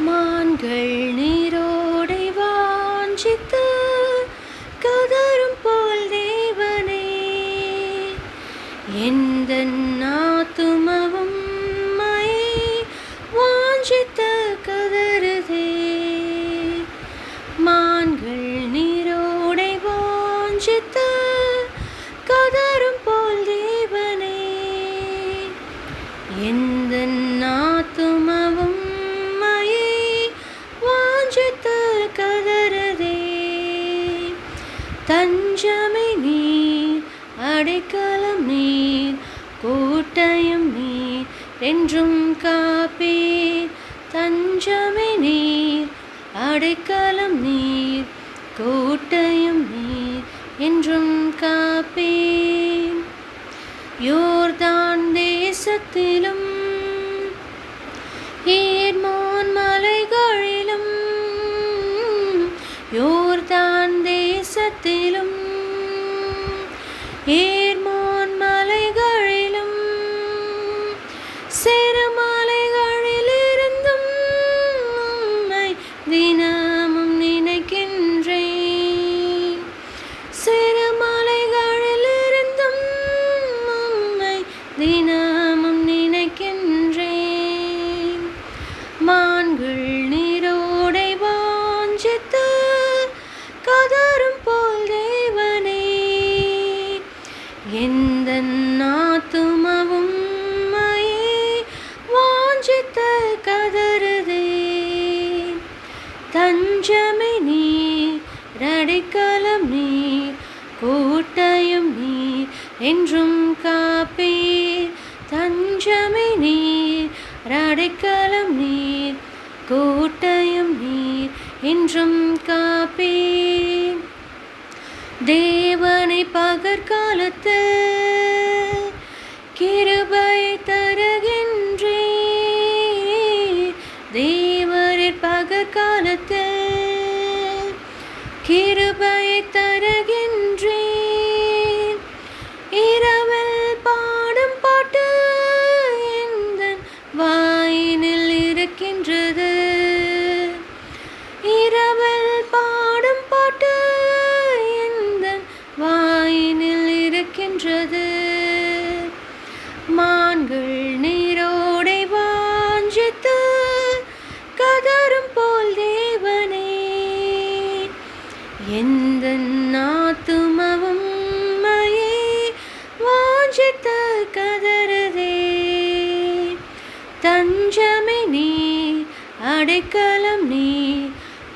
மான்கள் நீரோடை வாஞ்சித்து கதரும் போல் தேவனே, எந்தன் ஆத்துமவும் உம்மையே வாஞ்சித்து கதறுதே. மான்கள் நீரோடை வாஞ்சித்து கதரும் போல் தேவனே, எந்தன் ஆத்துமவும் உம்மையே வாஞ்சித்து கதறுதே. தஞ்சமே நீர், அடைக்கலம் நீர், கோட்டையும் நீர், என்றும் காப்பீர். தஞ்சமே நீர், அடைக்கலம் நீர், கோட்டையும் நீர், என்றும் காப்பீர். யோர்தான் தேசத்திலும் ஏர்மோன் மலைகளிலும், யோர்தான் தேசத்திலும் ஏர்மோன் மலைகளிலும், சிறுமலைகளிலிருந்தும் உம்மை தினமும் நினைக்கின்றேன். சிறுமலைகளிலிருந்தும் உம்மை தினமும் நினைக்கின்றேன். மான்கள் நீரோடை வாஞ்சித்து கதரும் போல் தேவனே, எந்தன் ஆத்துமவும் உம்மையே வாஞ்சித்து கதறுதே. தஞ்சமே நீர், அடைக்கலம் நீர், கோட்டையும் நீர், என்றும் காப்பீர். தஞ்சமே நீர், அடைக்கலம் நீர், கோட்டையும் நீர், என்றும் காப்பீர். தேவனை பகற்காலத்தில் கிருபை தருகின்றீர். தேவரின் பகற்காலத்தில் கிருபை தருகின்றீர். இரவில் பாடும் பாட்டு எந்தன் வாயினில் இருக்கின்றது. இரவில் பாடும் பாட்டு எந்தன் வாயினில் இருக்கின்றது. மான்கள் நீரோடை வாஞ்சித்து கதரும் போல் தேவனே, எந்தன் ஆத்துமவும் உம்மையே வாஞ்சித்து கதறுதே. தஞ்சமே நீர், அடைக்கலம் நீர்,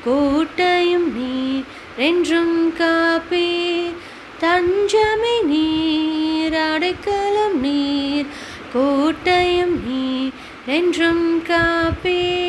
கோட்டையும் நீர், என்றும் காப்பீர். தஞ்சமே நீர், அடைக்கலம் நீர், கோட்டையும் நீர், என்றும் காப்பீர்.